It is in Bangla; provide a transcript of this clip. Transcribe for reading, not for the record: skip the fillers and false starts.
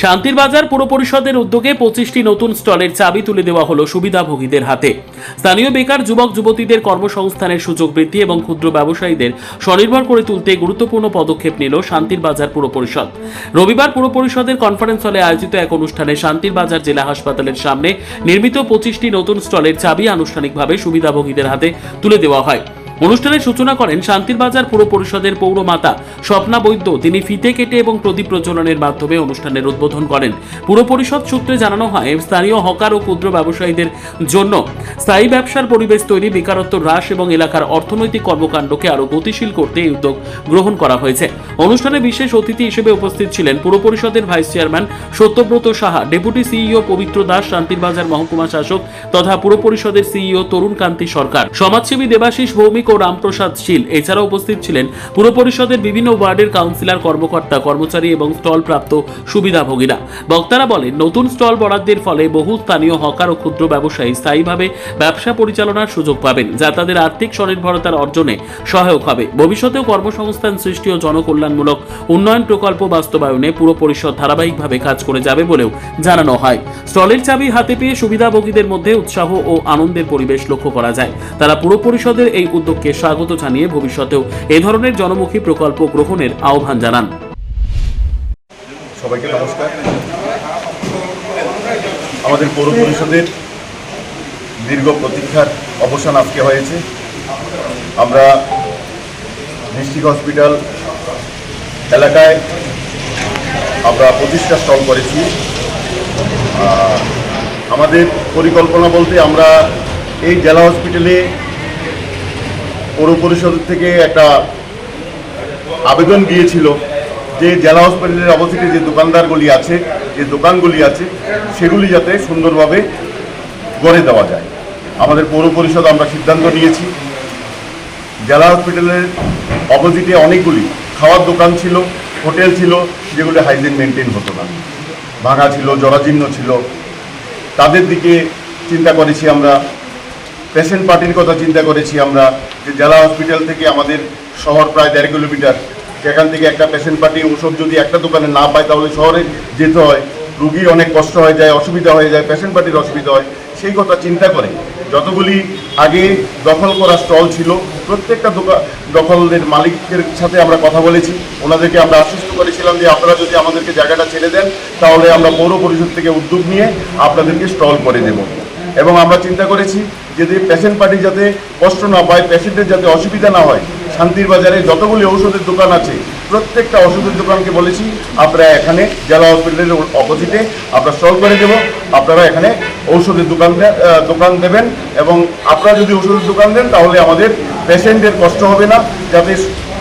শান্তির বাজার পুর পরিষদের উদ্যোগে 25টি নতুন স্টলের চাবি তুলে দেওয়া হলো সুবিধাভোগীদের হাতে। স্থানীয় বেকার যুবক যুবতীদের কর্মসংস্থানের সুযোগ বৃদ্ধি এবং ক্ষুদ্র ব্যবসায়ীদের স্বনির্ভর করে তুলতে গুরুত্বপূর্ণ পদক্ষেপ নিল শান্তির বাজার পুর পরিষদ। রবিবার পুর পরিষদের কনফারেন্স হলে আয়োজিত এক অনুষ্ঠানে শান্তির বাজার জেলা হাসপাতালের সামনে নির্মিত 25টি নতুন স্টলের চাবি আনুষ্ঠানিকভাবে সুবিধাভোগীদের হাতে তুলে দেওয়া হয়। অনুষ্ঠানের সূচনা করেন শান্তির বাজার পুর পরিষদের পৌরমাতা স্বপ্না বৈদ্য। তিনি ফিতে কেটে এবং প্রদীপ প্রজ্বলনের মাধ্যমে অনুষ্ঠানের উদ্বোধন করেন। পুর পরিষদ সূত্রে জানানো হয়, স্থানীয় হকার ও ক্ষুদ্র ব্যবসায়ীদের জন্য স্থায়ী ব্যবসার পরিবেশ তৈরি, বেকারত্ব হ্রাস এবং এলাকার অর্থনৈতিক কর্মকাণ্ডকে আরও গতিশীল করতে এই উদ্যোগ গ্রহণ করা হয়েছে। অনুষ্ঠানে বিশেষ অতিথি হিসেবে উপস্থিত ছিলেন পুর পরিষদের vice chairman Satyabrata Saha, deputy CEO পবিত্র দাস, শান্তির বাজার মহকুমা শাসক তথা পুর পরিষদের সিইও তরুণ কান্তি সরকার, সমাজসেবী দেবাশিস ভৌমিক ও রামপ্রসাদ শীল। এছাড়া উপস্থিত ছিলেন পুর পরিষদের বিভিন্ন ওয়ার্ডের কাউন্সিলর, কর্মকর্তা, কর্মচারী এবং স্টল প্রাপ্ত সুবিধাভোগীরা। বক্তারা বলেন, নতুন স্টল বরাদ্দের ফলে বহু স্থানীয় হকার ও ক্ষুদ্র ব্যবসায়ী স্থায়ীভাবে ব্যবসা পরিচালনার সুযোগ পাবেন, যা তাদের আর্থিক স্বনির্ভরতার অর্জনে সহায়ক হবে। ভবিষ্যতেও কর্মসংস্থান সৃষ্টি ও জনকল্যাণমূলক উন্নয়ন প্রকল্প বাস্তবায়নে পুর পরিষদ ধারাবাহিকভাবে কাজ করে যাবে বলেও জানানো হয়। স্টলের চাবি হাতে পেয়ে সুবিধাভোগীদের মধ্যে উৎসাহ ও আনন্দের পরিবেশ লক্ষ্য করা যায়। তারা পুর পরিষদের এই উদ্যোগকে স্বাগত জানিয়ে ভবিষ্যতেও এ ধরনের জনমুখী প্রকল্প গ্রহণের আহ্বান জানান। সবাইকে নমস্কার। আমাদের পৌর পরিষদের দীর্ঘ প্রতীক্ষার অবসান আজকে হয়েছে। আমরা ডিস্ট্রিক্ট হসপিটাল এলাকায় আমরা 25টা স্টল করেছি। আমাদের পরিকল্পনা বলতে আমরা এই জেলা হসপিটালে পৌর পরিষদ থেকে একটা আবেদন দিয়েছিল যে জেলা হসপিটালের অবস্থিত যে দোকানদারগুলি আছে, যে দোকানগুলি আছে, সেগুলি যাতে সুন্দরভাবে গড়ে দেওয়া যায়। আমাদের পৌর পরিষদ আমরা সিদ্ধান্ত নিয়েছি, জেলা হসপিটালের অপোজিটে অনেকগুলি খাওয়ার দোকান ছিল, হোটেল ছিল, যেগুলি হাইজিন মেনটেন হতো না, ভাঙা ছিল, জরাজীর্ণ ছিল। তাদের দিকে চিন্তা করেছি আমরা। পেশেন্ট পার্টির কথা চিন্তা করেছি আমরা, যে জেলা হসপিটাল থেকে আমাদের শহর প্রায় 1.5 কিলোমিটার। সেখান থেকে একটা পেশেন্ট পার্টি ওষুধ যদি একটা দোকানে না পায় তাহলে শহরে যেতে হয়, রুগীর অনেক কষ্ট হয়ে যায়, অসুবিধা হয়ে যায়, পেশেন্ট পার্টির অসুবিধা হয়। সেই কথা চিন্তা করে যতগুলি আগে দখল করা স্টল ছিল, প্রত্যেকটা দখলের মালিকের সাথে আমরা কথা বলেছি। ওনাদেরকে আমরা আশ্বস্ত করেছিলাম যে আপনারা যদি আমাদেরকে জায়গাটা ছেড়ে দেন তাহলে আমরা পৌর পরিষদ থেকে উদ্যোগ নিয়ে আপনাদেরকে স্টল করে দেব। এবং আমরা চিন্তা করেছি যে পেশেন্ট পার্টি যাতে কষ্ট না পায়, পেশেন্টের যাতে অসুবিধা না হয়, শান্তির বাজারে যতগুলি ঔষধের দোকান আছে প্রত্যেকটা ওষুধের দোকানকে বলেছি আপনারা এখানে জেলা হসপিটালের অপোজিটে আমরা স্টল করে দেব। আপনারা এখানে ঔষধের দোকান দেবেন এবং আপনারা যদি ওষুধের দোকান দেন তাহলে আমাদের পেশেন্টের কষ্ট হবে না, যাতে